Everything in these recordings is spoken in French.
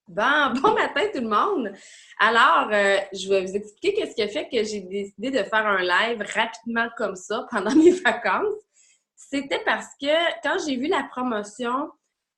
Bon matin tout le monde! Alors, je vais vous expliquer qu'est-ce qui a fait que j'ai décidé de faire un live rapidement comme ça pendant mes vacances. C'était parce que quand j'ai vu la promotion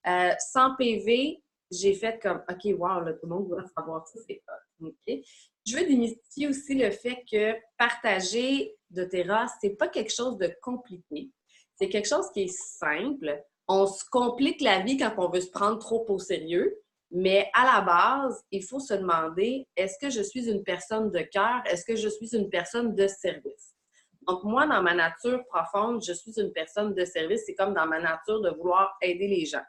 100 PV, j'ai fait comme OK, wow, là, tout le monde doit savoir ça, c'est hot. OK? Je veux démystifier aussi le fait que partager doTERRA, c'est pas quelque chose de compliqué. C'est quelque chose qui est simple. On se complique la vie quand on veut se prendre trop au sérieux. Mais à la base, il faut se demander, est-ce que je suis une personne de cœur? Est-ce que je suis une personne de service? Donc, moi, dans ma nature profonde, je suis une personne de service. C'est comme dans ma nature de vouloir aider les gens.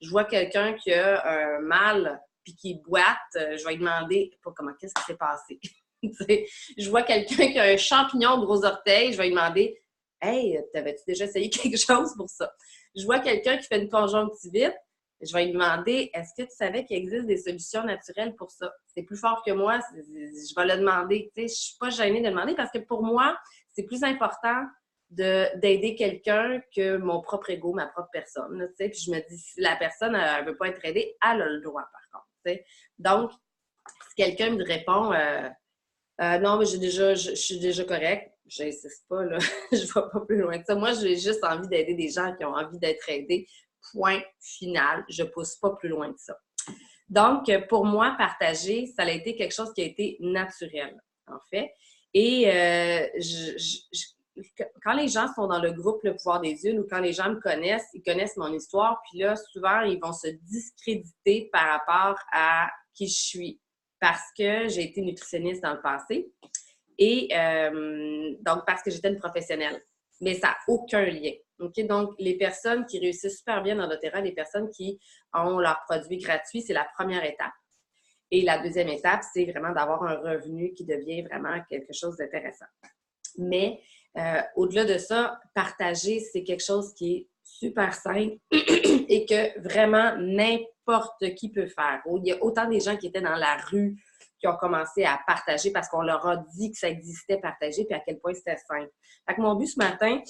Je vois quelqu'un qui a un mal puis qui boite, je vais lui demander, pas comment, qu'est-ce qui s'est passé? Je vois quelqu'un qui a un champignon aux gros orteils, je vais lui demander, hey, t'avais-tu déjà essayé quelque chose pour ça? Je vois quelqu'un qui fait une conjonctivite, je vais lui demander, est-ce que tu savais qu'il existe des solutions naturelles pour ça? C'est plus fort que moi, je vais le demander. Tu sais, je ne suis pas gênée de demander parce que pour moi, c'est plus important d'aider quelqu'un que mon propre ego, ma propre personne. Là, tu sais. Puis je me dis, si la personne ne veut pas être aidée, elle a le droit, par contre. Tu sais. Donc, si quelqu'un me répond, non, mais je suis déjà correcte, je n'insiste pas, là. Je ne vais pas plus loin que ça. Moi, j'ai juste envie d'aider des gens qui ont envie d'être aidés. Point final. Je ne pousse pas plus loin que ça. Donc, pour moi, partager, ça a été quelque chose qui a été naturel, en fait. Et quand les gens sont dans le groupe Le Pouvoir des Unes ou quand les gens me connaissent, ils connaissent mon histoire, puis là, souvent, ils vont se discréditer par rapport à qui je suis parce que j'ai été nutritionniste dans le passé et donc parce que j'étais une professionnelle. Mais ça n'a aucun lien. Okay? Donc, les personnes qui réussissent super bien dans doTERRA, les personnes qui ont leurs produits gratuits, c'est la première étape. Et la deuxième étape, c'est vraiment d'avoir un revenu qui devient vraiment quelque chose d'intéressant. Mais au-delà de ça, partager, c'est quelque chose qui est super simple et que vraiment n'importe qui peut faire. Il y a autant des gens qui étaient dans la rue qui ont commencé à partager parce qu'on leur a dit que ça existait partager puis à quel point c'était simple. Fait que mon but ce matin,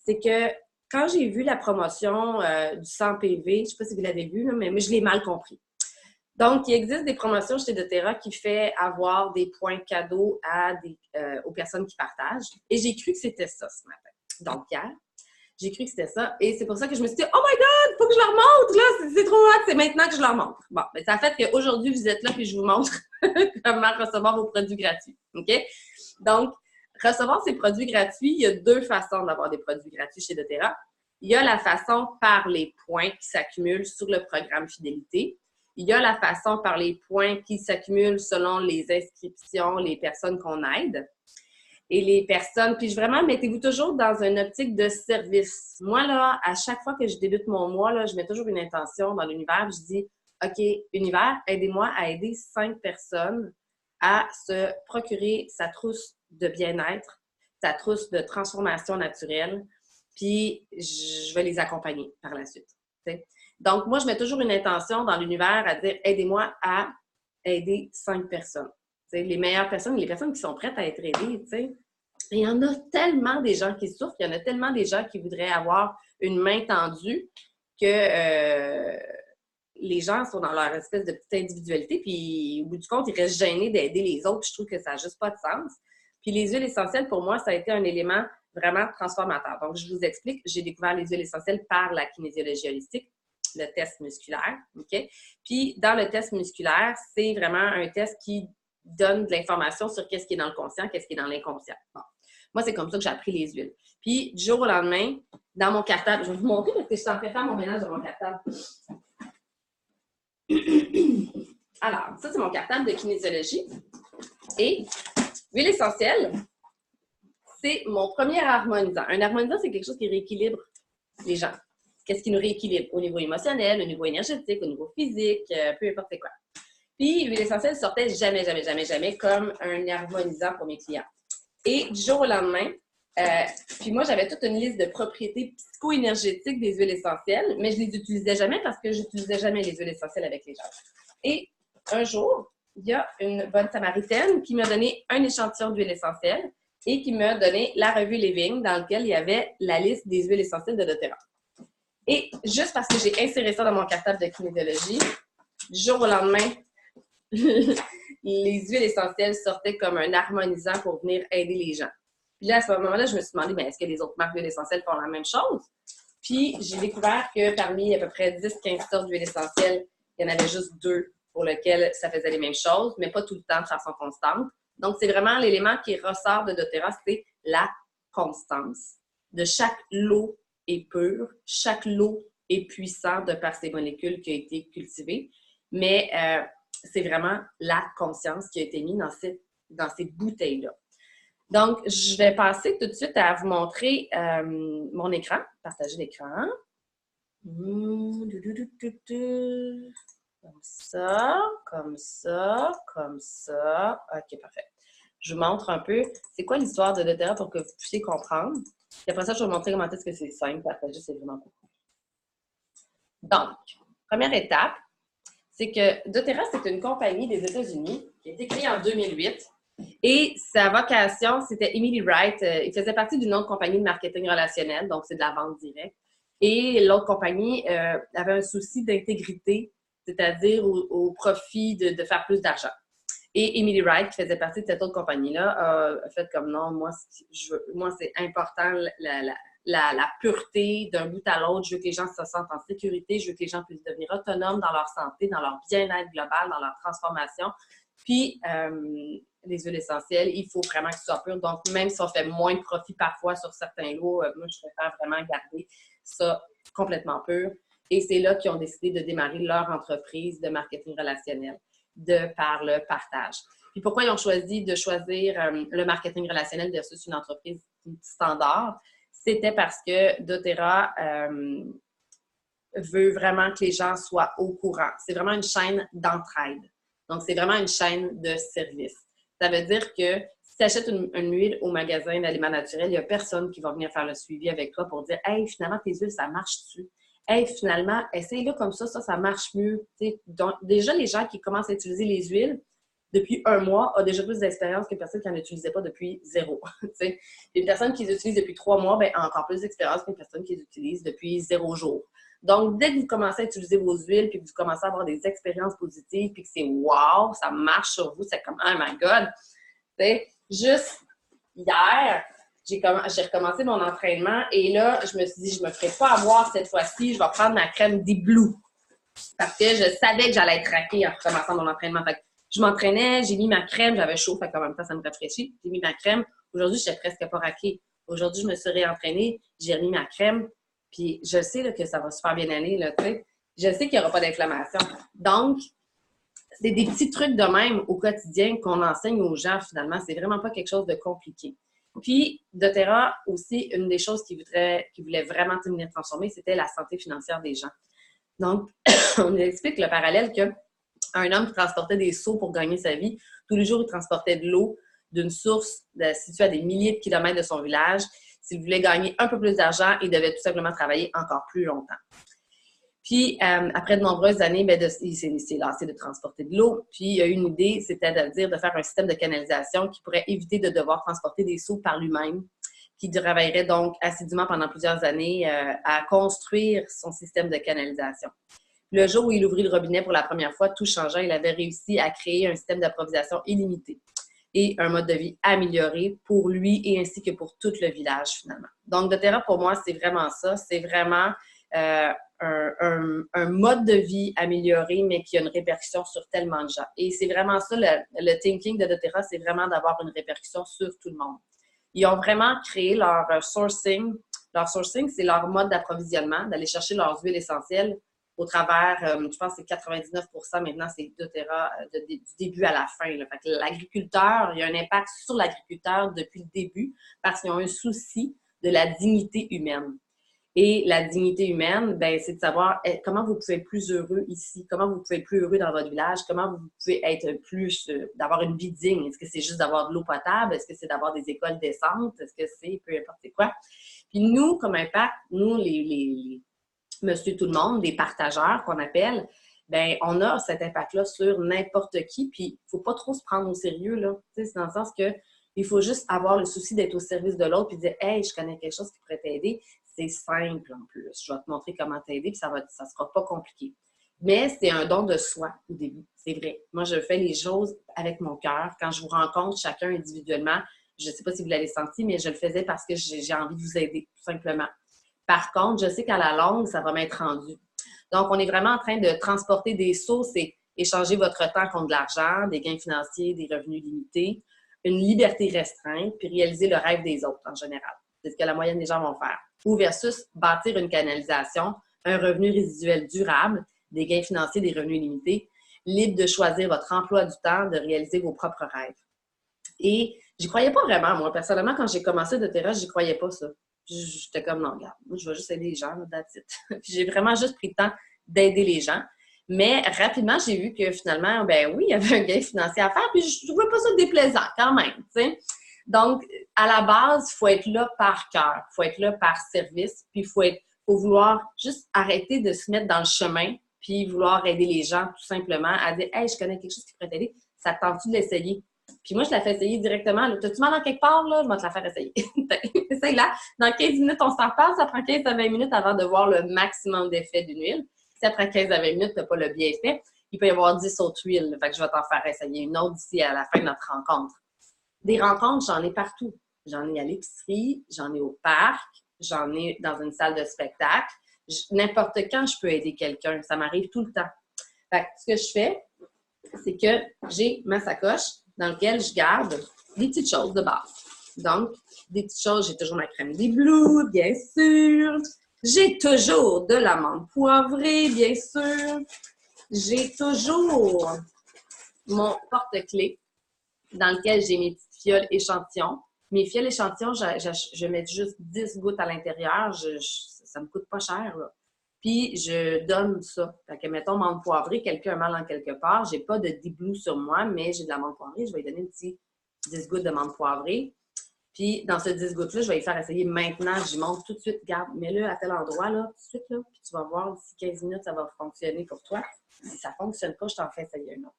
c'est que quand j'ai vu la promotion du 100 PV, je ne sais pas si vous l'avez vu, là, mais je l'ai mal compris. Donc, il existe des promotions chez doTERRA qui fait avoir des points cadeaux aux personnes qui partagent. Et j'ai cru que c'était ça ce matin. Donc, hier, j'ai cru que c'était ça. Et c'est pour ça que je me suis dit, oh my God, il faut que je leur montre, là, c'est trop hot, c'est maintenant que je leur montre. Bon, mais ça fait qu'aujourd'hui, vous êtes là et je vous montre comment recevoir vos produits gratuits. OK? Donc, recevoir ces produits gratuits, il y a deux façons d'avoir des produits gratuits chez doTERRA. Il y a la façon par les points qui s'accumulent sur le programme fidélité. Il y a la façon par les points qui s'accumulent selon les inscriptions, les personnes qu'on aide. Et les personnes, puis vraiment, mettez-vous toujours dans une optique de service. Moi, là, à chaque fois que je débute mon mois, là, je mets toujours une intention dans l'univers. Je dis, OK, univers, aidez-moi à aider 5 personnes à se procurer sa trousse de bien-être, sa trousse de transformation naturelle, puis je vais les accompagner par la suite. T'sais. Donc, moi, je mets toujours une intention dans l'univers à dire, aidez-moi à aider 5 personnes. T'sais, les meilleures personnes, les personnes qui sont prêtes à être aidées, tu sais. Il y en a tellement des gens qui souffrent, il y en a tellement des gens qui voudraient avoir une main tendue que les gens sont dans leur espèce de petite individualité, puis au bout du compte, ils restent gênés d'aider les autres. Je trouve que ça n'a juste pas de sens. Puis les huiles essentielles, pour moi, ça a été un élément vraiment transformateur. Donc, je vous explique, j'ai découvert les huiles essentielles par la kinésiologie holistique, le test musculaire, OK? Puis, dans le test musculaire, c'est vraiment un test qui donne de l'information sur qu'est-ce qui est dans le conscient, qu'est-ce qui est dans l'inconscient. Bon. Moi, c'est comme ça que j'ai appris les huiles. Puis, du jour au lendemain, dans mon cartable, je vais vous montrer parce que je suis en train de faire mon ménage dans mon cartable. Alors, ça, c'est mon cartable de kinésiologie. Et l'huile essentielle, c'est mon premier harmonisant. Un harmonisant, c'est quelque chose qui rééquilibre les gens. Qu'est-ce qui nous rééquilibre? Au niveau émotionnel, au niveau énergétique, au niveau physique, peu importe quoi. Puis, l'huile essentielle sortait jamais comme un harmonisant pour mes clients. Et du jour au lendemain, puis moi, j'avais toute une liste de propriétés psycho-énergétiques des huiles essentielles, mais je ne les utilisais jamais parce que je n'utilisais jamais les huiles essentielles avec les gens. Et un jour, il y a une bonne samaritaine qui m'a donné un échantillon d'huile essentielle et qui m'a donné la revue Living dans laquelle il y avait la liste des huiles essentielles de doTERRA. Et juste parce que j'ai inséré ça dans mon cartable de kinésiologie, du jour au lendemain, les huiles essentielles sortaient comme un harmonisant pour venir aider les gens. Puis là, à ce moment-là, je me suis demandé, est-ce que les autres marques d'huiles essentielles font la même chose? Puis j'ai découvert que parmi à peu près 10-15 sortes d'huiles essentielles, il y en avait juste 2 pour lesquelles ça faisait les mêmes choses, mais pas tout le temps de façon constante. Donc, c'est vraiment l'élément qui ressort de doTERRA, c'est la constance. De chaque lot est pur, chaque lot est puissant de par ses molécules qui ont été cultivées, mais c'est vraiment la conscience qui a été mise dans ces bouteilles-là. Donc, je vais passer tout de suite à vous montrer mon écran, partager l'écran. Comme ça, comme ça, comme ça. OK, parfait. Je vous montre un peu c'est quoi l'histoire de doTERRA pour que vous puissiez comprendre. Et après ça, je vais vous montrer comment est-ce que c'est simple, partager, c'est vraiment cool. Donc, première étape, c'est que doTERRA, c'est une compagnie des États-Unis qui a été créée en 2008. Et sa vocation, c'était Emily Wright. Il faisait partie d'une autre compagnie de marketing relationnel, donc c'est de la vente directe. Et l'autre compagnie avait un souci d'intégrité, c'est-à-dire au profit de faire plus d'argent. Et Emily Wright, qui faisait partie de cette autre compagnie-là, a fait comme non, moi c'est important la pureté d'un bout à l'autre. Je veux que les gens se sentent en sécurité. Je veux que les gens puissent devenir autonomes dans leur santé, dans leur bien-être global, dans leur transformation. Puis, les huiles essentielles, il faut vraiment que ce soit pur. Donc, même si on fait moins de profit parfois sur certains lots, moi, je préfère vraiment garder ça complètement pur. Et c'est là qu'ils ont décidé de démarrer leur entreprise de marketing relationnel par le partage. Puis pourquoi ils ont choisi le marketing relationnel versus une entreprise standard? C'était parce que doTERRA veut vraiment que les gens soient au courant. C'est vraiment une chaîne d'entraide. Donc, c'est vraiment une chaîne de service. Ça veut dire que si tu achètes une huile au magasin d'aliments naturels, il n'y a personne qui va venir faire le suivi avec toi pour dire « Hey, finalement, tes huiles, ça marche-tu? Hey, finalement, essaye-le comme ça marche mieux. » Donc, déjà, les gens qui commencent à utiliser les huiles depuis 1 mois ont déjà plus d'expérience qu'une personne qui n'en utilisait pas depuis 0. Une personne qui les utilise depuis 3 mois a encore plus d'expérience qu'une personne qui les utilise depuis 0 jour. Donc, dès que vous commencez à utiliser vos huiles, puis que vous commencez à avoir des expériences positives, puis que c'est wow, ça marche sur vous, c'est comme oh my God. T'sais, juste hier, j'ai recommencé mon entraînement et là, je me suis dit, je me ferai pas avoir cette fois-ci, je vais prendre ma crème D-Blue. Parce que je savais que j'allais être raquée en recommençant mon entraînement. Fait que je m'entraînais, j'ai mis ma crème, j'avais chaud, fait qu'en même temps, ça me rafraîchit. J'ai mis ma crème. Aujourd'hui, je n'étais presque pas raquée. Aujourd'hui, je me suis réentraînée, j'ai remis ma crème. Puis je sais là, que ça va super bien aller, là, tu sais. Je sais qu'il n'y aura pas d'inflammation. Donc, c'est des petits trucs de même au quotidien qu'on enseigne aux gens, finalement. C'est vraiment pas quelque chose de compliqué. Puis, doTERRA, aussi, une des choses qu'il voulait vraiment venir transformer, c'était la santé financière des gens. Donc, on explique le parallèle qu'un homme qui transportait des seaux pour gagner sa vie, tous les jours, il transportait de l'eau d'une source située à des milliers de kilomètres de son village. S'il voulait gagner un peu plus d'argent, il devait tout simplement travailler encore plus longtemps. Puis, après de nombreuses années, il s'est lassé de transporter de l'eau. Puis, il a eu une idée, c'était de faire un système de canalisation qui pourrait éviter de devoir transporter des seaux par lui-même, qui travaillerait donc assidûment pendant plusieurs années à construire son système de canalisation. Le jour où il ouvrit le robinet pour la première fois, tout changeant, il avait réussi à créer un système d'approvisionnement illimité et un mode de vie amélioré pour lui et ainsi que pour tout le village, finalement. Donc, doTERRA, pour moi, c'est vraiment ça. C'est vraiment un mode de vie amélioré, mais qui a une répercussion sur tellement de gens. Et c'est vraiment ça, le thinking de doTERRA, c'est vraiment d'avoir une répercussion sur tout le monde. Ils ont vraiment créé leur sourcing. Leur sourcing, c'est leur mode d'approvisionnement, d'aller chercher leurs huiles essentielles au travers, je pense que c'est 99% maintenant, c'est doTERRA du début à la fin. Là. Fait que l'agriculteur, il y a un impact sur l'agriculteur depuis le début parce qu'ils ont un souci de la dignité humaine. Et la dignité humaine, c'est de savoir comment vous pouvez être plus heureux ici, comment vous pouvez être plus heureux dans votre village, comment vous pouvez être plus, d'avoir une vie digne. Est-ce que c'est juste d'avoir de l'eau potable? Est-ce que c'est d'avoir des écoles décentes? Est-ce que c'est peu importe quoi? Puis nous, comme impact, nous, les monsieur tout le monde, des partageurs qu'on appelle, on a cet impact-là sur n'importe qui. Puis il ne faut pas trop se prendre au sérieux, là. C'est dans le sens que il faut juste avoir le souci d'être au service de l'autre puis dire « Hey, je connais quelque chose qui pourrait t'aider. » C'est simple en plus. Je vais te montrer comment t'aider puis ça sera pas compliqué. Mais c'est un don de soi au début, c'est vrai. Moi, je fais les choses avec mon cœur. Quand je vous rencontre chacun individuellement, je ne sais pas si vous l'avez senti, mais je le faisais parce que j'ai envie de vous aider, tout simplement. Par contre, je sais qu'à la longue, ça va m'être rendu. Donc, on est vraiment en train de transporter des sauces et échanger votre temps contre de l'argent, des gains financiers, des revenus limités, une liberté restreinte, puis réaliser le rêve des autres en général. C'est ce que la moyenne des gens vont faire. Ou versus bâtir une canalisation, un revenu résiduel durable, des gains financiers, des revenus limités, libre de choisir votre emploi du temps, de réaliser vos propres rêves. Et j'y croyais pas vraiment, moi. Personnellement, quand j'ai commencé doTERRA, j'y croyais pas ça. J'étais comme, non, regarde, moi, je vais juste aider les gens, that's it. Puis j'ai vraiment juste pris le temps d'aider les gens. Mais rapidement, j'ai vu que finalement, ben oui, il y avait un gain financier à faire, puis je trouvais pas ça déplaisant quand même, tu sais. Donc, à la base, il faut être là par cœur, il faut être là par service, puis faut vouloir juste arrêter de se mettre dans le chemin, puis vouloir aider les gens tout simplement à dire, hey, je connais quelque chose qui pourrait t'aider, ça te tente-tu de l'essayer? Puis moi, je la fais essayer directement. T'as-tu mal dans quelque part, là? Je vais te la faire essayer. Essaye-la. Dans 15 minutes, on s'en reparle. Ça prend 15 à 20 minutes avant de voir le maximum d'effet d'une huile. Si après 15 à 20 minutes, tu n'as pas le bienfait, il peut y avoir 10 autres huiles. Fait que je vais t'en faire essayer une autre d'ici à la fin de notre rencontre. Des rencontres, j'en ai partout. J'en ai à l'épicerie, j'en ai au parc, j'en ai dans une salle de spectacle. N'importe quand, je peux aider quelqu'un. Ça m'arrive tout le temps. Fait que ce que je fais, c'est que j'ai ma sacoche dans laquelle je garde des petites choses de base. Donc, des petites choses, j'ai toujours ma crème des Blues, bien sûr. J'ai toujours de l'amande poivrée, bien sûr. J'ai toujours mon porte-clés dans lequel j'ai mes petites fioles échantillons. Mes fioles échantillons, je mets juste 10 gouttes à l'intérieur. Ça me coûte pas cher, là. Puis, je donne ça. Fait que, mettons, menthe poivrée, quelqu'un a mal en quelque part. J'ai pas de déblou sur moi, mais j'ai de la menthe poivrée. Je vais lui donner une petite 10 gouttes de menthe poivrée. Puis, dans ce 10 gouttes-là, je vais lui faire essayer maintenant. Je lui montre tout de suite. Garde, mets-le à tel endroit, là, tout de suite, là. Puis, tu vas voir, d'ici 15 minutes, ça va fonctionner pour toi. Si ça fonctionne pas, je t'en fais essayer un autre.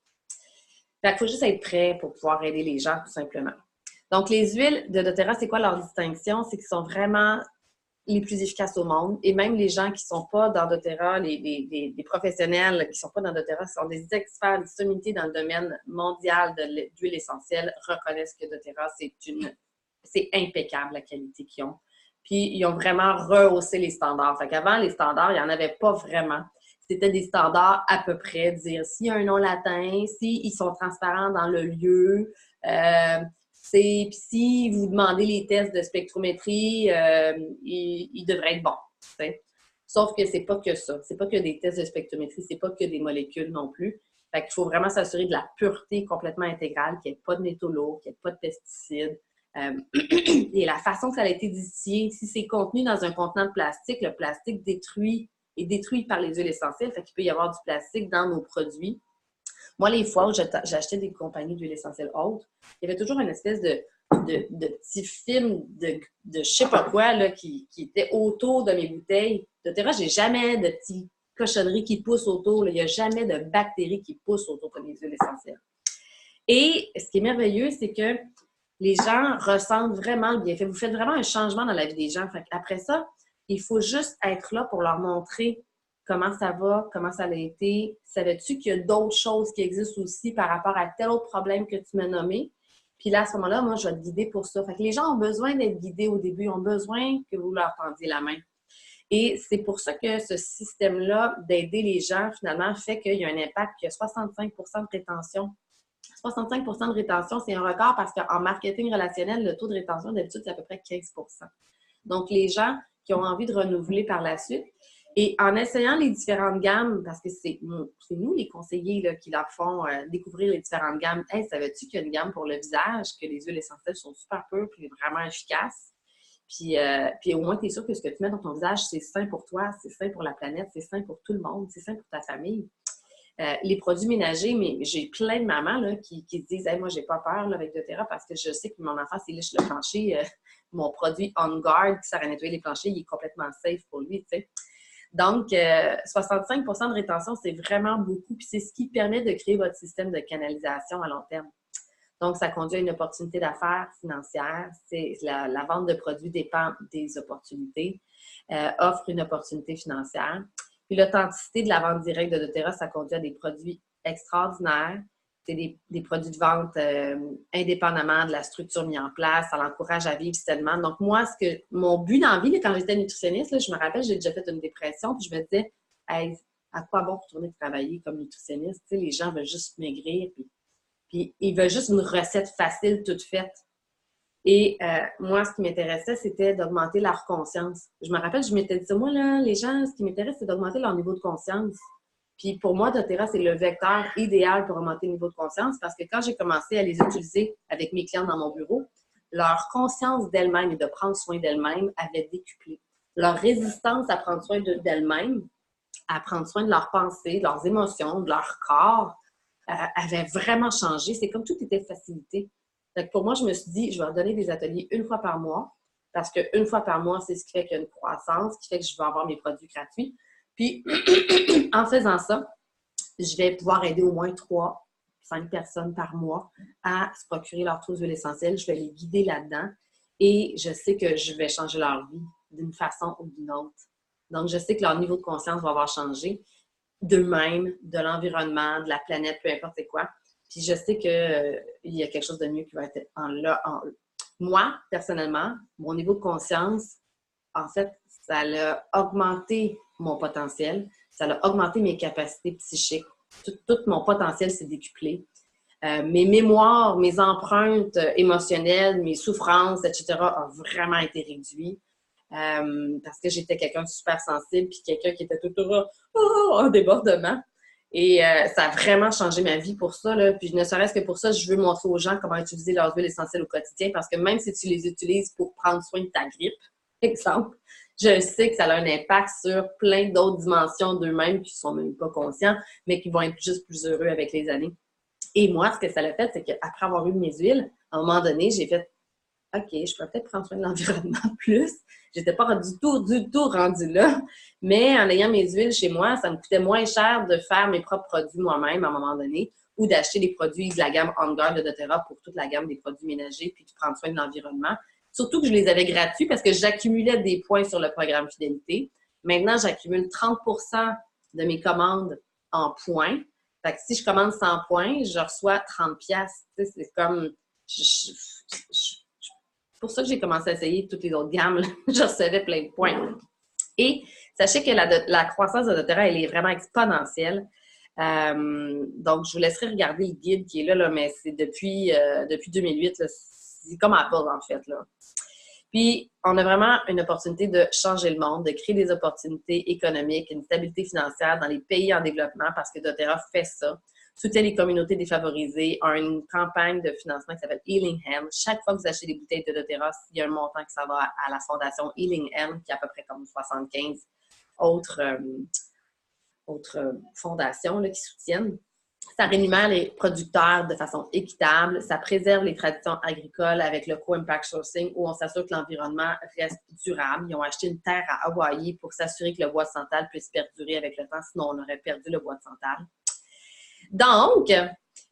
Fait qu'il faut juste être prêt pour pouvoir aider les gens, tout simplement. Donc, les huiles de doTERRA, c'est quoi leur distinction? C'est qu'ils sont vraiment les plus efficaces au monde. Et même les gens qui ne sont pas dans doTERRA, les professionnels qui ne sont pas dans doTERRA, qui sont des experts, des sommités dans le domaine mondial de l'huile essentielle, reconnaissent que doTERRA, c'est impeccable la qualité qu'ils ont. Puis, ils ont vraiment rehaussé les standards. Fait qu'avant, les standards, il n'y en avait pas vraiment. C'était des standards à peu près, dire s'il y a un nom latin, s'ils sont transparents dans le lieu, puis si vous demandez les tests de spectrométrie, ils devraient être bons. T'sais. Sauf que c'est pas que ça. C'est pas que des tests de spectrométrie, c'est pas que des molécules non plus. Fait qu'il faut vraiment s'assurer de la pureté complètement intégrale, qu'il n'y ait pas de métaux lourds, qu'il n'y ait pas de pesticides. Et la façon que ça a été distillé, si c'est contenu dans un contenant de plastique, le plastique est détruit par les huiles essentielles. Fait qu'il peut y avoir du plastique dans nos produits. Moi, les fois où j'achetais des compagnies d'huile essentielle hautes, il y avait toujours une espèce de petits films de je sais pas quoi là, qui étaient autour de mes bouteilles. doTERRA, j'ai jamais de petites cochonneries qui poussent autour. Là. Il n'y a jamais de bactéries qui poussent autour de mes huiles essentielles. Et ce qui est merveilleux, c'est que les gens ressentent vraiment le bienfait. Vous faites vraiment un changement dans la vie des gens. Fait après ça, il faut juste être là pour leur montrer comment ça va, comment ça a été. Savais-tu qu'il y a d'autres choses qui existent aussi par rapport à tel autre problème que tu m'as nommé? Puis là, à ce moment-là, moi, je vais te guider pour ça. Fait que les gens ont besoin d'être guidés au début, ont besoin que vous leur tendiez la main. Et c'est pour ça que ce système-là d'aider les gens, finalement, fait qu'il y a un impact, qu'il y a 65 de rétention. 65 de rétention, c'est un record parce qu'en marketing relationnel, le taux de rétention, d'habitude, c'est à peu près 15 Donc, les gens qui ont envie de renouveler par la suite, et en essayant les différentes gammes, parce que c'est nous, les conseillers, là, qui leur font découvrir les différentes gammes. Hey, savais-tu qu'il y a une gamme pour le visage, que les huiles essentielles sont super pures et vraiment efficaces? Puis au moins, tu es sûr que ce que tu mets dans ton visage, c'est sain pour toi, c'est sain pour la planète, c'est sain pour tout le monde, c'est sain pour ta famille. Les produits ménagers, mais j'ai plein de mamans là, qui se disent hey, « moi, j'ai pas peur là, avec doTERRA parce que je sais que mon enfant, s'il lèche le plancher, mon produit On Guard qui sert à nettoyer les planchers, il est complètement safe pour lui. » tu sais. Donc, 65 de rétention, c'est vraiment beaucoup. Puis c'est ce qui permet de créer votre système de canalisation à long terme. Donc, ça conduit à une opportunité d'affaires financière. La vente de produits dépend des opportunités, offre une opportunité financière. Puis l'authenticité de la vente directe de doTERRA, ça conduit à des produits extraordinaires. C'est des produits de vente indépendamment de la structure mise en place. Ça l'encourage à vivre sainement. Donc, moi, mon but dans la vie, là, quand j'étais nutritionniste, là, je me rappelle, j'ai déjà fait une dépression, puis je me disais, hey, à quoi bon retourner travailler comme nutritionniste? Tu sais, les gens veulent juste maigrir, puis ils veulent juste une recette facile, toute faite. Et moi, ce qui m'intéressait, c'était d'augmenter leur conscience. Je me rappelle, je m'étais dit, moi, là, les gens, ce qui m'intéresse, c'est d'augmenter leur niveau de conscience. Puis pour moi, doTERRA, c'est le vecteur idéal pour augmenter le niveau de conscience parce que quand j'ai commencé à les utiliser avec mes clients dans mon bureau, leur conscience d'elles-mêmes et de prendre soin d'elles-mêmes avait décuplé. Leur résistance à prendre soin d'elles-mêmes, à prendre soin de leurs pensées, de leurs émotions, de leur corps, avait vraiment changé. C'est comme tout était facilité. Donc pour moi, je me suis dit, je vais leur donner des ateliers une fois par mois parce qu'une fois par mois, c'est ce qui fait qu'il y a une croissance, ce qui fait que je vais avoir mes produits gratuits. Puis, en faisant ça, je vais pouvoir aider au moins 3-5 personnes par mois à se procurer leurs trousse d'huile essentielle. Je vais les guider là-dedans et je sais que je vais changer leur vie d'une façon ou d'une autre. Donc, je sais que leur niveau de conscience va avoir changé d'eux-mêmes, de l'environnement, de la planète, peu importe c'est quoi. Puis, je sais qu'il y a quelque chose de mieux qui va être en eux. Moi, personnellement, mon niveau de conscience, en fait, ça a augmenté mon potentiel, ça a augmenté mes capacités psychiques. Tout mon potentiel s'est décuplé. Mes mémoires, mes empreintes émotionnelles, mes souffrances, etc., ont vraiment été réduites. Parce que j'étais quelqu'un de super sensible puis quelqu'un qui était tout en débordement. Et ça a vraiment changé ma vie pour ça. Là. Puis ne serait-ce que pour ça, je veux montrer aux gens comment utiliser leurs huiles essentielles au quotidien parce que même si tu les utilises pour prendre soin de ta grippe, exemple, je sais que ça a un impact sur plein d'autres dimensions d'eux-mêmes qui ne sont même pas conscients, mais qui vont être juste plus heureux avec les années. Et moi, ce que ça l'a fait, c'est qu'après avoir eu mes huiles, à un moment donné, j'ai fait OK, je pourrais peut-être prendre soin de l'environnement plus. J'étais pas du tout rendue là. Mais en ayant mes huiles chez moi, ça me coûtait moins cher de faire mes propres produits moi-même à un moment donné ou d'acheter des produits de la gamme On Guard de doTERRA pour toute la gamme des produits ménagers puis de prendre soin de l'environnement. Surtout que je les avais gratuits parce que j'accumulais des points sur le programme fidélité. Maintenant, j'accumule 30% de mes commandes en points. Fait que si je commande 100 points, je reçois 30$. Tu sais, c'est comme... C'est pour ça que j'ai commencé à essayer toutes les autres gammes. Je recevais plein de points. Et sachez que la croissance de doTERRA, elle est vraiment exponentielle. Donc, je vous laisserai regarder le guide qui est là mais c'est depuis 2008. Là, c'est comme Apple, en fait. Là. Puis, on a vraiment une opportunité de changer le monde, de créer des opportunités économiques, une stabilité financière dans les pays en développement parce que doTERRA fait ça. Soutient les communautés défavorisées, a une campagne de financement qui s'appelle Healing Hand. Chaque fois que vous achetez des bouteilles de doTERRA, il y a un montant qui s'en va à la fondation Healing Hand, qui est à peu près comme 75 autres fondations là, qui soutiennent. Ça rémunère les producteurs de façon équitable. Ça préserve les traditions agricoles avec le co-impact sourcing où on s'assure que l'environnement reste durable. Ils ont acheté une terre à Hawaï pour s'assurer que le bois de santal puisse perdurer avec le temps, sinon on aurait perdu le bois de santal. Donc,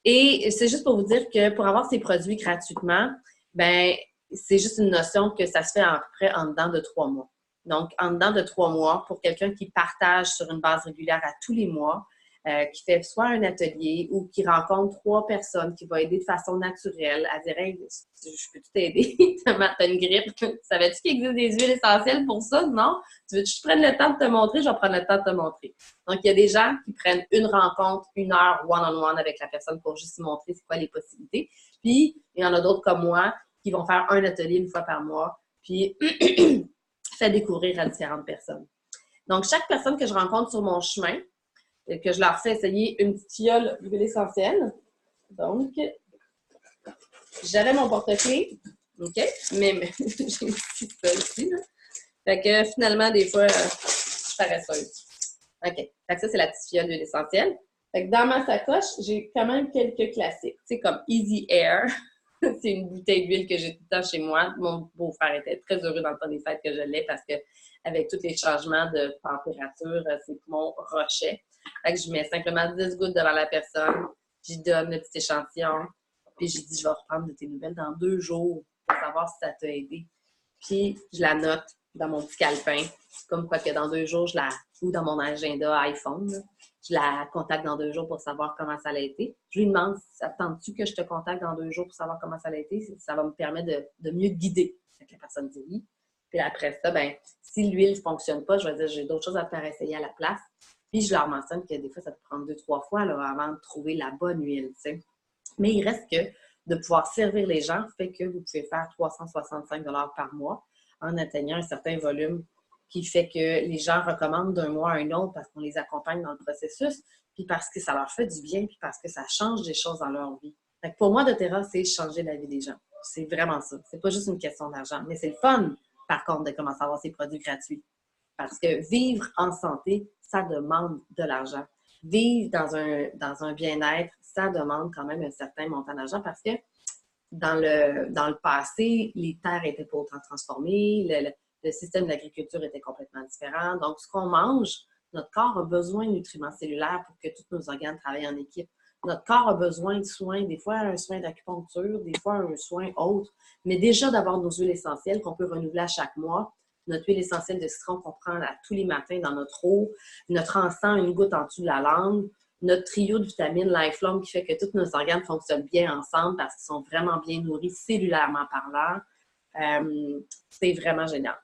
et c'est juste pour vous dire que pour avoir ces produits gratuitement, ben c'est juste une notion que ça se fait à peu près en dedans de 3 mois. Donc, en dedans de 3 mois, pour quelqu'un qui partage sur une base régulière à tous les mois, qui fait soit un atelier ou qui rencontre 3 personnes, qui va aider de façon naturelle, à dire hey, je peux t'aider, t'as une grippe, savais-tu qu'il existe des huiles essentielles pour ça? Non? Tu veux que je prenne le temps de te montrer? Je vais prendre le temps de te montrer. Donc, il y a des gens qui prennent une rencontre, 1 heure one-on-one avec la personne pour juste montrer c'est quoi les possibilités. Puis, il y en a d'autres comme moi qui vont faire un atelier une fois par mois, puis faire découvrir à différentes personnes. Donc, chaque personne que je rencontre sur mon chemin, que je leur fais essayer une petite fiole d'huile essentielle. Donc, j'avais mon porte-clés, OK? Mais j'ai mis ça ici, là. Fait que finalement, des fois, je suis paresseuse. OK. Fait que ça, c'est la petite fiole d'huile essentielle. Fait que dans ma sacoche, j'ai quand même quelques classiques. Tu sais, comme Easy Air. C'est une bouteille d'huile que j'ai tout le temps chez moi. Mon beau-frère était très heureux dans le temps des fêtes que je l'ai parce que avec tous les changements de température, ses poumons rochaient. Fait que je mets simplement 10 gouttes devant la personne, j'y donne le petit échantillon, puis je dis je vais reprendre de tes nouvelles dans 2 jours pour savoir si ça t'a aidé. Puis je la note dans mon petit calepin, comme quoi que dans 2 jours, je ou dans mon agenda iPhone. Là. Je la contacte dans 2 jours pour savoir comment ça a été. Je lui demande, attends-tu que je te contacte dans 2 jours pour savoir comment ça a été? Ça va me permettre de mieux guider. Fait que la personne dit oui. Puis après ça, ben, si l'huile ne fonctionne pas, je vais dire, j'ai d'autres choses à te faire essayer à la place. Puis je leur mentionne que des fois, ça peut prendre 2-3 fois là, avant de trouver la bonne huile, tu sais. Mais il reste que de pouvoir servir les gens fait que vous pouvez faire 365 $ par mois en atteignant un certain volume qui fait que les gens recommandent d'un mois à un autre parce qu'on les accompagne dans le processus, puis parce que ça leur fait du bien, puis parce que ça change des choses dans leur vie. Fait que pour moi, doTERRA, c'est changer la vie des gens. C'est vraiment ça. C'est pas juste une question d'argent, mais c'est le fun, par contre, de commencer à avoir ces produits gratuits. Parce que vivre en santé, ça demande de l'argent. Vivre dans un bien-être, ça demande quand même un certain montant d'argent parce que dans le passé, les terres étaient pas autant transformées, le système d'agriculture était complètement différent. Donc, ce qu'on mange, notre corps a besoin de nutriments cellulaires pour que tous nos organes travaillent en équipe. Notre corps a besoin de soins, des fois un soin d'acupuncture, des fois un soin autre, mais déjà d'avoir nos huiles essentielles qu'on peut renouveler à chaque mois. Notre huile essentielle de citron qu'on prend tous les matins dans notre eau, notre encens, une goutte en dessous de la langue, notre trio de vitamines Lifelong qui fait que tous nos organes fonctionnent bien ensemble parce qu'ils sont vraiment bien nourris cellulairement parlant. C'est vraiment génial.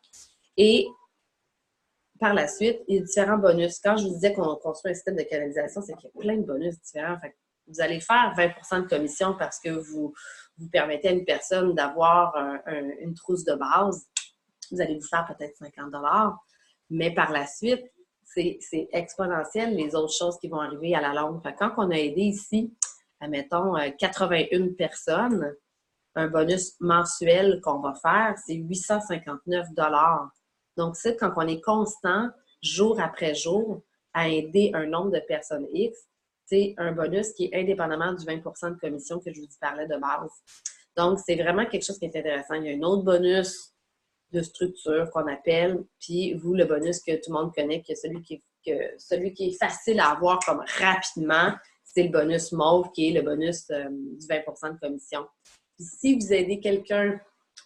Et par la suite, il y a différents bonus. Quand je vous disais qu'on construit un système de canalisation, c'est qu'il y a plein de bonus différents. Fait que vous allez faire 20% de commission parce que vous permettez à une personne d'avoir une trousse de base. Vous allez vous faire peut-être 50 $. Mais par la suite, c'est exponentiel les autres choses qui vont arriver à la longue. Fait que quand on a aidé ici, admettons, 81 personnes, un bonus mensuel qu'on va faire, c'est 859 $. Donc, c'est quand on est constant, jour après jour, à aider un nombre de personnes X, c'est un bonus qui est indépendamment du 20% de commission que je vous parlais de base. Donc, c'est vraiment quelque chose qui est intéressant. Il y a un autre bonus de structure qu'on appelle, puis vous, le bonus que tout le monde connaît, que celui qui est facile à avoir comme rapidement, c'est le bonus mauve, qui est le bonus du 20% de commission. Puis si vous aidez quelqu'un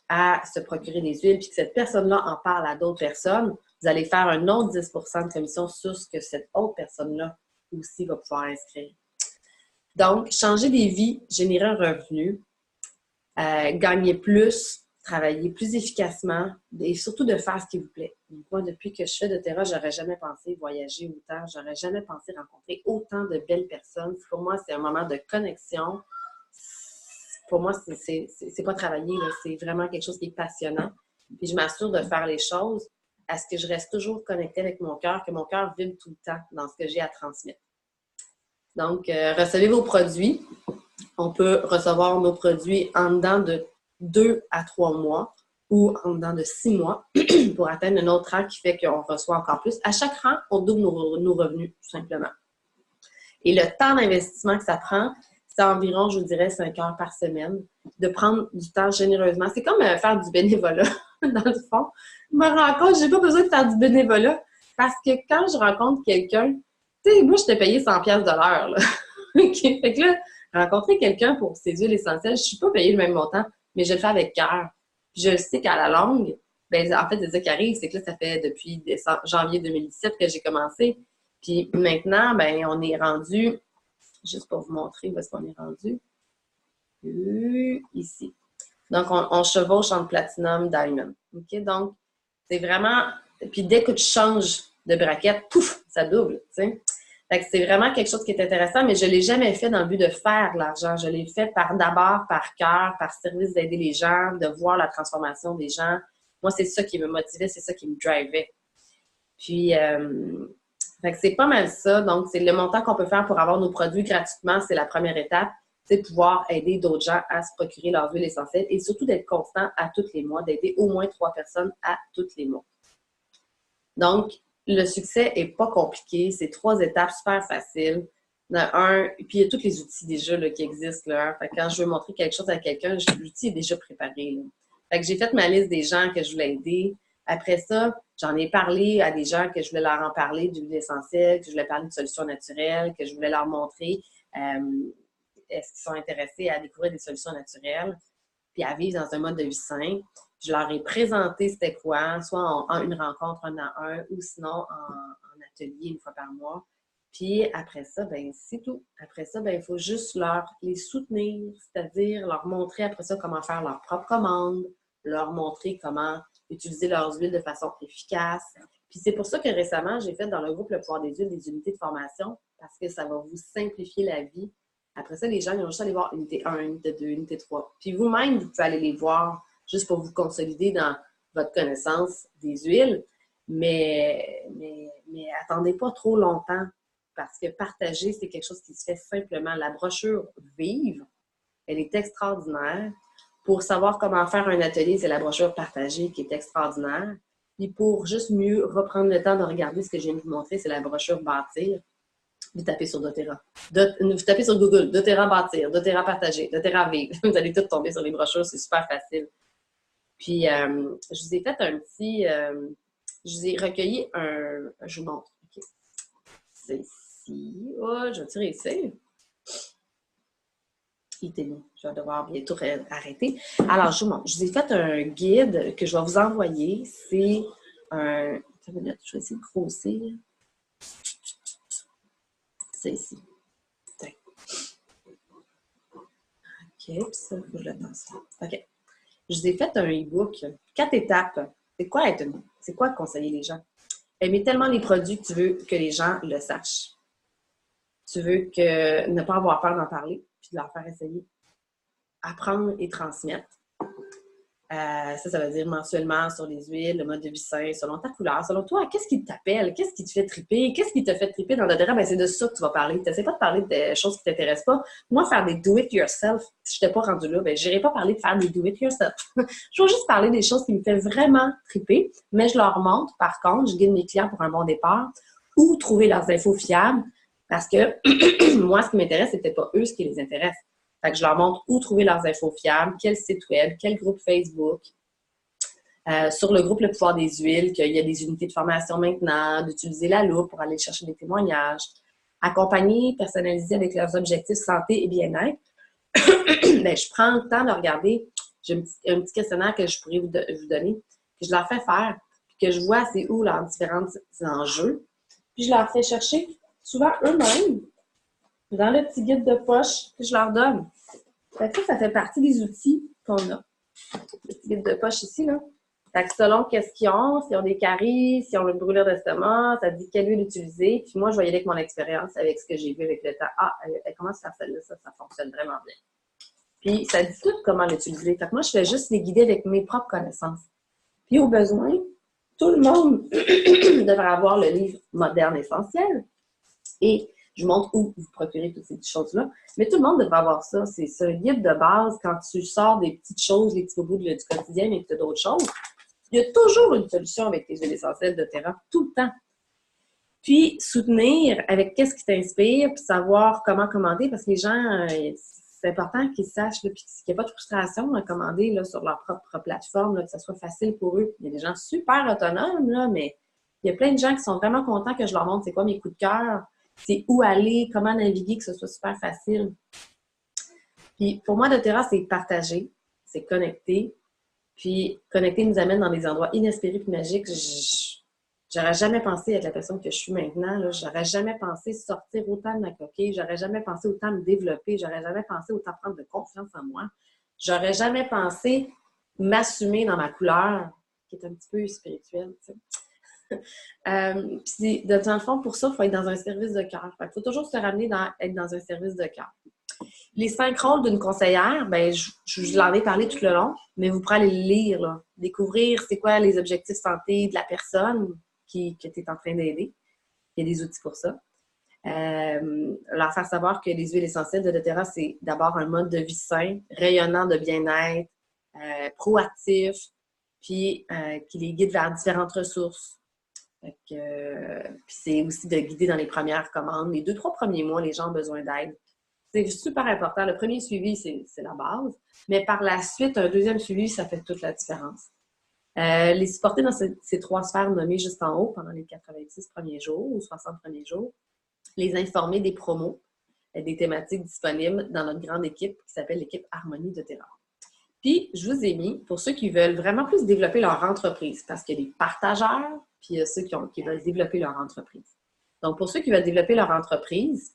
à se procurer des huiles, puis que cette personne-là en parle à d'autres personnes, vous allez faire un autre 10% de commission sur ce que cette autre personne-là aussi va pouvoir inscrire. Donc, changer des vies, générer un revenu, gagner plus, travailler plus efficacement et surtout de faire ce qui vous plaît. Donc, moi, depuis que je fais doTERRA, j'aurais jamais pensé voyager autant, j'aurais jamais pensé rencontrer autant de belles personnes. Pour moi, c'est un moment de connexion. Pour moi, c'est pas travailler, c'est vraiment quelque chose qui est passionnant. Puis je m'assure de faire les choses à ce que je reste toujours connectée avec mon cœur, que mon cœur vibre tout le temps dans ce que j'ai à transmettre. Donc, recevez vos produits. On peut recevoir nos produits en dedans de 2 à 3 mois ou en dedans de 6 mois pour atteindre un autre rang qui fait qu'on reçoit encore plus. À chaque rang, on double nos revenus, tout simplement. Et le temps d'investissement que ça prend, c'est environ, je vous dirais, 5 heures par semaine, de prendre du temps généreusement. C'est comme faire du bénévolat, dans le fond. Je me rends compte, j'ai pas besoin de faire du bénévolat parce que quand je rencontre quelqu'un, tu sais, moi, je t'ai payé 100$ de l'heure, là. Okay. Fait que là, rencontrer quelqu'un pour ses huiles essentielles, je ne suis pas payée le même montant, mais je le fais avec cœur. Puis je le sais qu'à la longue, ben, en fait, c'est ça qui arrive, c'est que là, ça fait depuis janvier 2017 que j'ai commencé. Puis maintenant, ben, on est rendu, juste pour vous montrer où est-ce qu'on est rendu, ici. Donc, on chevauche entre Platinum, Diamond. OK? Donc, c'est vraiment, puis dès que tu changes de braquette, pouf, ça double, tu sais. Fait que c'est vraiment quelque chose qui est intéressant, mais je ne l'ai jamais fait dans le but de faire de l'argent. Je l'ai fait d'abord par cœur, par service d'aider les gens, de voir la transformation des gens. Moi, c'est ça qui me motivait, c'est ça qui me drivait. Puis, fait que c'est pas mal ça. Donc, c'est le montant qu'on peut faire pour avoir nos produits gratuitement, c'est la première étape. C'est pouvoir aider d'autres gens à se procurer leur huile essentielle et surtout d'être constant à tous les mois, d'aider au moins 3 personnes à tous les mois. Donc, le succès n'est pas compliqué. C'est 3 étapes super faciles. Puis il y a tous les outils déjà là, qui existent. Là. Fait que quand je veux montrer quelque chose à quelqu'un, l'outil est déjà préparé. Là. Fait que j'ai fait ma liste des gens que je voulais aider. Après ça, j'en ai parlé à des gens que je voulais leur en parler d'huile essentielle, que je voulais parler de solutions naturelles, que je voulais leur montrer est-ce qu'ils sont intéressés à découvrir des solutions naturelles, puis à vivre dans un mode de vie sain. Je leur ai présenté c'était quoi, soit en une rencontre 1 à 1 ou sinon en atelier une fois par mois. Puis après ça, ben c'est tout. Après ça, ben il faut juste les soutenir, c'est-à-dire leur montrer après ça comment faire leur propre commande, leur montrer comment utiliser leurs huiles de façon efficace. Puis c'est pour ça que récemment, j'ai fait dans le groupe Le Pouvoir des huiles des unités de formation parce que ça va vous simplifier la vie. Après ça, les gens, ils vont juste aller voir unité 1, unité 2, unité 3. Puis vous-même, vous pouvez aller les voir juste pour vous consolider dans votre connaissance des huiles. Mais attendez pas trop longtemps parce que partager, c'est quelque chose qui se fait simplement. La brochure Vive, elle est extraordinaire. Pour savoir comment faire un atelier, c'est la brochure partagée qui est extraordinaire. Puis pour juste mieux reprendre le temps de regarder ce que je viens de vous montrer, c'est la brochure Bâtir. Vous tapez sur doTERRA. Vous tapez sur Google, doTERRA Bâtir, doTERRA Partager, doTERRA Vivre. Vous allez tous tomber sur les brochures, c'est super facile. Puis, je vous ai fait un petit... je vous ai recueilli un... Je vous montre. Okay. C'est ici. Oh, je vais tirer ici. Il était long. Je vais devoir bientôt arrêter. Alors, je vous montre. Je vous ai fait un guide que je vais vous envoyer. C'est un... Je vais essayer de grossir. C'est ici. OK, puis ça, il faut que je le danse. OK. Je vous ai fait un e-book. 4 étapes. C'est quoi conseiller les gens? Aimer tellement les produits que tu veux que les gens le sachent. Tu veux ne pas avoir peur d'en parler, puis de leur faire essayer. Apprendre et transmettre. Ça veut dire mensuellement sur les huiles, le mode de vie sain, selon ta couleur, selon toi, qu'est-ce qui t'appelle, qu'est-ce qui te fait triper, qu'est-ce qui te fait triper dans doTERRA? Ben, c'est de ça que tu vas parler. Tu n'essaies pas de parler de choses qui ne t'intéressent pas. Moi, faire des do-it-yourself, si je n'étais pas rendue là, ben, je n'irais pas parler de faire des do-it-yourself. Je vais juste parler des choses qui me font vraiment triper, mais je leur montre, par contre, je guide mes clients pour un bon départ, où trouver leurs infos fiables, parce que moi, ce qui m'intéresse, ce n'était pas eux ce qui les intéresse. Fait que je leur montre où trouver leurs infos fiables, quel site web, quel groupe Facebook. Sur le groupe Le Pouvoir des huiles, qu'il y a des unités de formation maintenant, d'utiliser la loupe pour aller chercher des témoignages, accompagner, personnaliser avec leurs objectifs santé et bien-être. Bien, je prends le temps de regarder. J'ai un petit questionnaire que je pourrais vous donner, que je leur fais faire, puis que je vois c'est où leurs différents enjeux. Puis je leur fais chercher souvent eux-mêmes dans le petit guide de poche que je leur donne. Fait que ça fait partie des outils qu'on a. Le petit guide de poche ici, là. Fait que selon qu'est-ce qu'ils ont, s'ils ont des caries, s'ils ont une brûlure d'estomac, ça dit quelle huile utiliser. Puis moi, je vais y aller avec mon expérience, avec ce que j'ai vu avec le temps. Ah, elle commence à faire celle-là, ça fonctionne vraiment bien. Puis ça dit tout comment l'utiliser. Fait que moi, je fais juste les guider avec mes propres connaissances. Puis au besoin, tout le monde devrait avoir le livre Moderne Essentiel. Et je vous montre où vous procurez toutes ces choses-là. Mais tout le monde devrait avoir ça. C'est un guide de base quand tu sors des petites choses, des petits bouts du quotidien, mais que tu as d'autres choses. Il y a toujours une solution avec tes huiles essentielles doTERRA, tout le temps. Puis, soutenir avec qu'est-ce qui t'inspire, puis savoir comment commander, parce que les gens, c'est important qu'ils sachent là, puis qu'il n'y ait pas de frustration à commander là, sur leur propre plateforme, là, que ça soit facile pour eux. Il y a des gens super autonomes, là, mais il y a plein de gens qui sont vraiment contents que je leur montre c'est quoi mes coups de cœur, c'est où aller, comment naviguer, que ce soit super facile. Puis, pour moi, doTERRA, c'est partager, c'est connecter. Puis, connecter nous amène dans des endroits inespérés et magiques. J'aurais jamais pensé être la personne que je suis maintenant. Là. J'aurais jamais pensé sortir autant de ma coquille. J'aurais jamais pensé autant me développer. J'aurais jamais pensé autant prendre de confiance en moi. J'aurais jamais pensé m'assumer dans ma couleur, qui est un petit peu spirituelle. Tu sais. Puis, dans le fond, pour ça, il faut être dans un service de cœur. Il faut toujours se ramener être dans un service de cœur. Les 5 rôles d'une conseillère, ben, je l'en ai parlé tout le long, mais vous pourrez aller le lire, là. Découvrir c'est quoi les objectifs santé de la personne que tu es en train d'aider. Il y a des outils pour ça. Leur faire savoir que les huiles essentielles de doTERRA, c'est d'abord un mode de vie sain, rayonnant de bien-être, proactif, puis qui les guide vers différentes ressources. Puis c'est aussi de guider dans les premières commandes. Les 2-3 premiers mois, les gens ont besoin d'aide. C'est super important. Le premier suivi, c'est la base. Mais par la suite, un deuxième suivi, ça fait toute la différence. Les supporter dans ces 3 sphères nommées juste en haut pendant les 86 premiers jours ou 60 premiers jours. Les informer des promos, des thématiques disponibles dans notre grande équipe qui s'appelle l'équipe Harmonie doTERRA. Puis, je vous ai mis, pour ceux qui veulent vraiment plus développer leur entreprise, parce qu'il y a des partageurs, puis il y a ceux qui veulent développer leur entreprise. Donc, pour ceux qui veulent développer leur entreprise,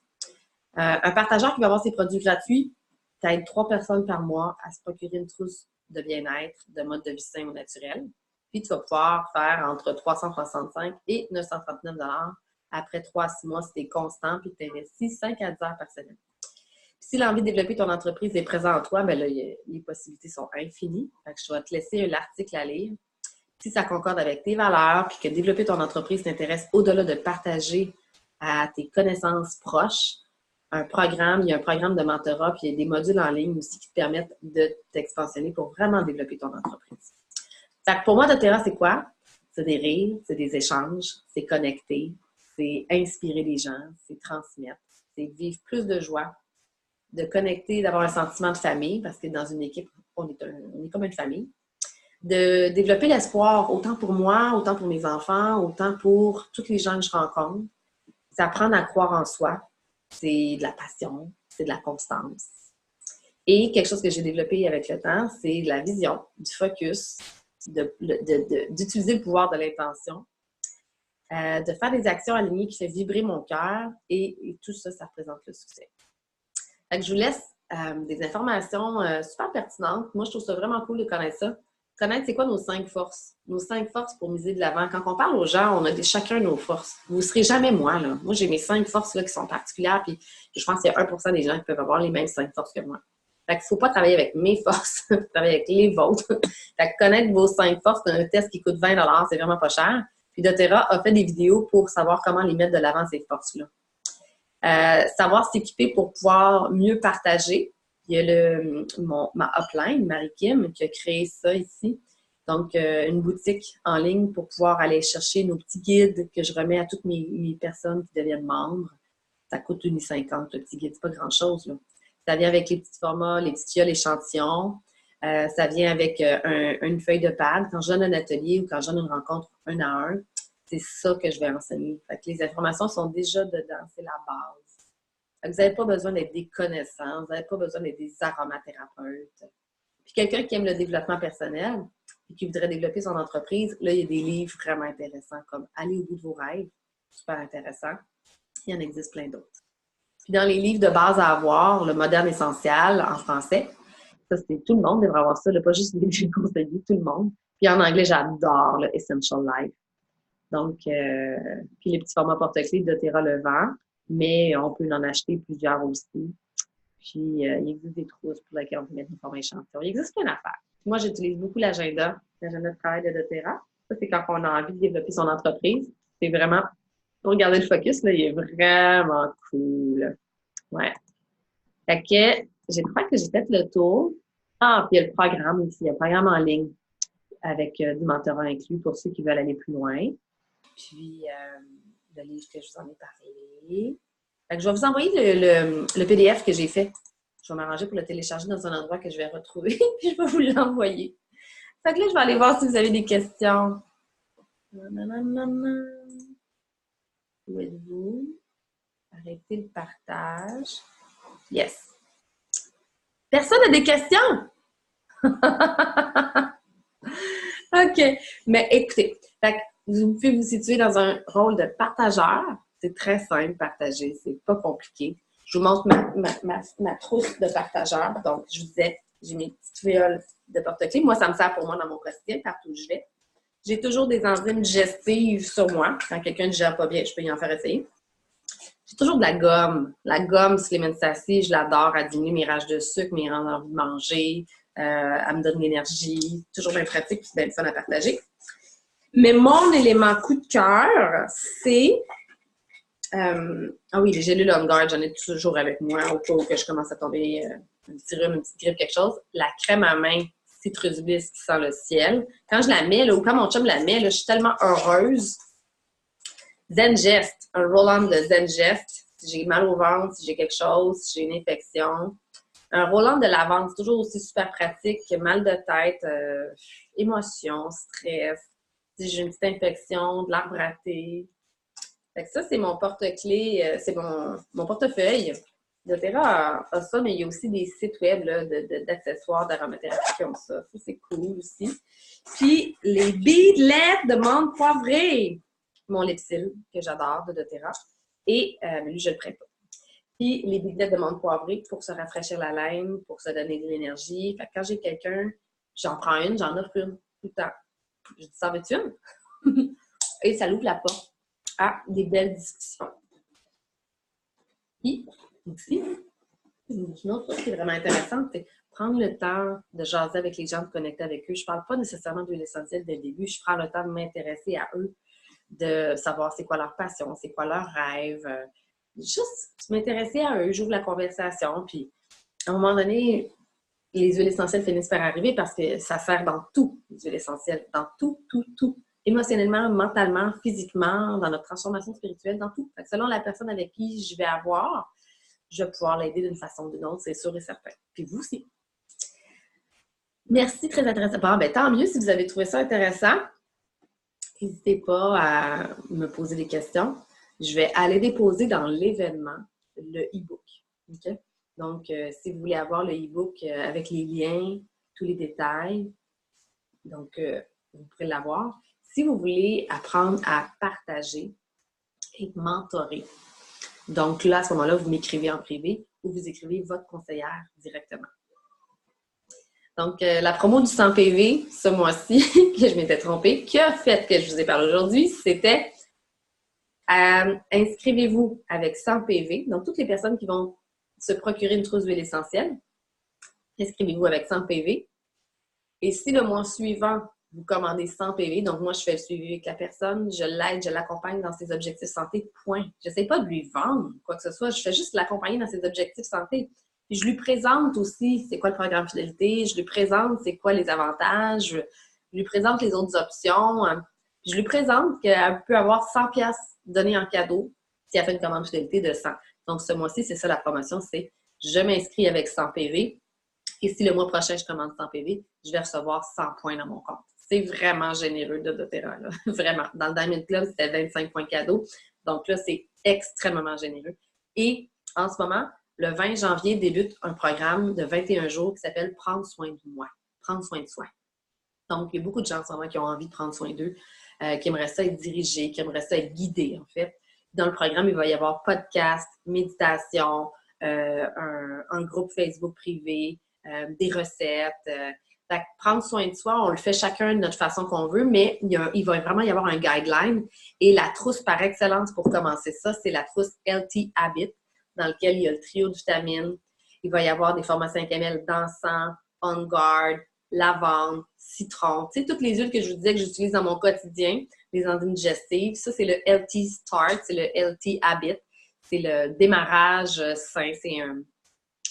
un partageur qui va avoir ses produits gratuits, ça aide 3 personnes par mois à se procurer une trousse de bien-être, de mode de vie sain ou naturel. Puis, tu vas pouvoir faire entre 365 et 939 après 3 à 6 mois si tu es constant puis que tu investis 5 à 10 heures par semaine. Puis, si l'envie de développer ton entreprise est présente en toi, bien là, les possibilités sont infinies. Fait que je vais te laisser l'article à lire. Si ça concorde avec tes valeurs puis que développer ton entreprise t'intéresse au-delà de partager à tes connaissances proches, il y a un programme de mentorat, puis il y a des modules en ligne aussi qui te permettent de t'expansionner pour vraiment développer ton entreprise. Fait que pour moi, doTERRA, c'est quoi? C'est des rires, c'est des échanges, c'est connecter, c'est inspirer les gens, c'est transmettre, c'est vivre plus de joie, de connecter, d'avoir un sentiment de famille, parce que dans une équipe, on est comme une famille. De développer l'espoir, autant pour moi, autant pour mes enfants, autant pour tous les gens que je rencontre. C'est apprendre à croire en soi. C'est de la passion, c'est de la constance. Et quelque chose que j'ai développé avec le temps, c'est de la vision, du focus, d'utiliser le pouvoir de l'intention, de faire des actions alignées qui font vibrer mon cœur et tout ça, ça représente le succès. Fait que je vous laisse des informations super pertinentes. Moi, je trouve ça vraiment cool de connaître ça. Connaître c'est quoi nos 5 forces. Nos 5 forces pour miser de l'avant. Quand on parle aux gens, on a chacun nos forces. Vous ne serez jamais moi, là. Moi, j'ai mes 5 forces là, qui sont particulières, puis je pense qu'il y a 1% des gens qui peuvent avoir les mêmes 5 forces que moi. Fait qu'il ne faut pas travailler avec mes forces, il faut travailler avec les vôtres. Fait que connaître vos 5 forces, c'est un test qui coûte 20 $, c'est vraiment pas cher. Puis doTERRA a fait des vidéos pour savoir comment les mettre de l'avant, ces forces-là. Savoir s'équiper pour pouvoir mieux partager. Il y a ma upline, Marie-Kim, qui a créé ça ici. Donc, une boutique en ligne pour pouvoir aller chercher nos petits guides que je remets à toutes mes personnes qui deviennent membres. Ça coûte 1,50 le petit guide, c'est pas grand-chose, là. Ça vient avec les petits formats, les petits fioles échantillons. Ça vient avec une feuille de pad. Quand je donne un atelier ou quand je donne une rencontre 1 à 1, c'est ça que je vais enseigner. Fait que les informations sont déjà dedans, c'est la base. Vous n'avez pas besoin d'être des connaissances, vous n'avez pas besoin d'être des aromathérapeutes. Puis quelqu'un qui aime le développement personnel et qui voudrait développer son entreprise, là, il y a des livres vraiment intéressants comme Aller au bout de vos rêves, super intéressant. Il y en existe plein d'autres. Puis dans les livres de base à avoir, le Moderne Essentiel en français, ça c'est tout le monde devrait avoir ça, là, pas juste les livres conseillés, tout le monde. Puis en anglais, j'adore le Essential Life. Donc, puis les petits formats porte-clés de doTERRA le vend, mais on peut en acheter plusieurs aussi. Puis, il existe des trousses pour lesquelles on peut mettre une forme échantillon. Il existe plein d'affaires. Moi, j'utilise beaucoup l'agenda de travail de doTERRA. Ça, c'est quand on a envie de développer son entreprise. C'est vraiment, pour garder le focus, là, il est vraiment cool. Ouais. Fait que, je crois que j'ai fait le tour. Ah, puis il y a le programme aussi. Il y a le programme en ligne avec du mentorat inclus pour ceux qui veulent aller plus loin. Puis, le livre que je vous en ai parlé. Fait que je vais vous envoyer le PDF que j'ai fait. Je vais m'arranger pour le télécharger dans un endroit que je vais retrouver, puis je vais vous l'envoyer. Fait que là, je vais aller voir si vous avez des questions. Où êtes-vous? Arrêtez le partage. Yes. Personne n'a des questions? OK. Mais écoutez, fait que vous pouvez vous situer dans un rôle de partageur. C'est très simple, partager. C'est pas compliqué. Je vous montre ma trousse de partageur. Donc, je vous disais, j'ai mes petites fioles de porte-clés. Moi, ça me sert pour moi dans mon quotidien, partout où je vais. J'ai toujours des enzymes digestives sur moi. Quand quelqu'un ne digère pas bien, je peux y en faire essayer. J'ai toujours de la gomme. La gomme Slim & Sassy, je l'adore. Elle diminue mes rages de sucre, mes rend envie de manger. Elle me donne de l'énergie. Toujours bien pratique et bien fun à partager. Mais mon élément coup de cœur, c'est... ah oui, les gélules On Guard, j'en ai toujours avec moi au cas où que je commence à tomber un petit rhume, une petite grippe, quelque chose. La crème à main Citrus Bliss qui sent le ciel. Quand je la mets, là, ou quand mon chum la met, là, je suis tellement heureuse. Zengest, un roll-on de Zengest. Si j'ai mal au ventre, si j'ai quelque chose, si j'ai une infection. Un roll-on de lavande, c'est toujours aussi super pratique. Mal de tête, émotion, stress. Si j'ai une petite infection, de l'arbre à thé. Fait que ça, c'est mon porte-clés, c'est mon portefeuille. doTERRA a ça, mais il y a aussi des sites web là, d'accessoires d'aromathérapie qui ont ça. Ça, c'est cool aussi. Puis, les beadlets de menthe poivrée. Mon Lipsil, que j'adore, de doTERRA. Et lui, je ne le prête pas. Puis les bibliothèques de menthe poivrée pour se rafraîchir la laine, pour se donner de l'énergie. Fait que quand j'ai quelqu'un, j'en prends une, j'en offre une tout le temps. Je dis, ça veux-tu une? Et ça l'ouvre la porte à des belles discussions. Puis, aussi, une autre chose qui est vraiment intéressante, c'est prendre le temps de jaser avec les gens, de connecter avec eux. Je ne parle pas nécessairement de l'essentiel dès le début. Je prends le temps de m'intéresser à eux, de savoir c'est quoi leur passion, c'est quoi leur rêve. Juste m'intéresser à eux, j'ouvre la conversation. Puis, à un moment donné, les huiles essentielles finissent par arriver parce que ça sert dans tout, les huiles essentielles. Dans tout, tout, tout. Émotionnellement, mentalement, physiquement, dans notre transformation spirituelle, dans tout. Fait que selon la personne avec qui je vais avoir, je vais pouvoir l'aider d'une façon ou d'une autre, c'est sûr et certain. Puis vous aussi. Merci, très intéressant. Bon, ben, tant mieux si vous avez trouvé ça intéressant. N'hésitez pas à me poser des questions. Je vais aller déposer dans l'événement le e-book. Okay? Donc, si vous voulez avoir le e-book avec les liens, tous les détails, donc vous pourrez l'avoir. Si vous voulez apprendre à partager et mentorer, donc là, à ce moment-là, vous m'écrivez en privé ou vous écrivez votre conseillère directement. Donc, la promo du 100 PV, ce mois-ci, que je m'étais trompée, qui a fait que je vous ai parlé aujourd'hui, c'était inscrivez-vous avec 100 PV. Donc, toutes les personnes qui vont se procurer une trousse d'huile essentielle, inscrivez-vous avec 100 PV. Et si le mois suivant, vous commandez 100 PV, donc moi, je fais le suivi avec la personne, je l'aide, je l'accompagne dans ses objectifs santé, point. Je n'essaie pas de lui vendre quoi que ce soit, je fais juste l'accompagner dans ses objectifs santé. Puis je lui présente aussi c'est quoi le programme fidélité, je lui présente c'est quoi les avantages, je lui présente les autres options, puis je lui présente qu'elle peut avoir 100 pièces données en cadeau si elle fait une commande fidélité de 100. Donc ce mois-ci, c'est ça la promotion, c'est je m'inscris avec 100 PV. Et si le mois prochain, je commande 100 PV, je vais recevoir 100 points dans mon compte. C'est vraiment généreux de doTERRA, là. Vraiment. Dans le Diamond Club, c'était 25 points cadeaux. Donc là, c'est extrêmement généreux. Et en ce moment, le 20 janvier débute un programme de 21 jours qui s'appelle Prendre soin de moi, prendre soin de soi. Donc, il y a beaucoup de gens en ce moment qui ont envie de prendre soin d'eux, qui aimeraient ça être dirigés, qui aimeraient ça être guidés, en fait. Dans le programme, il va y avoir podcast, méditation, un groupe Facebook privé, des recettes. Fait que prendre soin de soi, on le fait chacun de notre façon qu'on veut, mais il va vraiment y avoir un guideline. Et la trousse par excellence pour commencer ça, c'est la trousse LT Habit, dans laquelle il y a le trio de vitamines. Il va y avoir des formations 5 ml d'encens, On Guard, lavande, citron. Tu sais, toutes les huiles que je vous disais que j'utilise dans mon quotidien, les enzymes digestives. Ça, c'est le LT Start, c'est le LT Habit. C'est le démarrage sain. C'est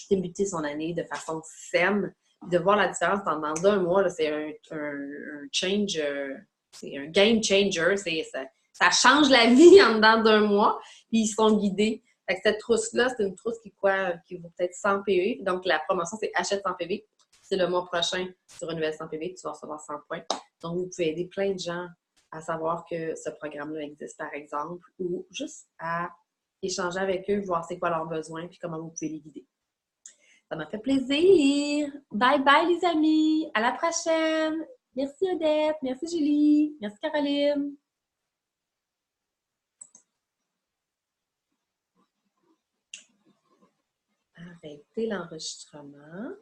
débuter son année de façon saine. De voir la différence dans un mois, c'est un change, c'est un game changer. Ça change la vie en dedans d'un mois. Puis ils sont guidés. Fait que cette trousse-là, c'est une trousse qui vaut peut-être 100 PV. Donc la promotion, c'est achète 100 PV. C'est le mois prochain, tu renouvelles 100 PV, tu vas recevoir 100 points. Donc, vous pouvez aider plein de gens à savoir que ce programme-là existe, par exemple, ou juste à échanger avec eux, voir c'est quoi leurs besoins, puis comment vous pouvez les guider. Ça m'a fait plaisir. Bye bye les amis. À la prochaine. Merci Odette. Merci Julie. Merci Caroline. Arrêtez l'enregistrement.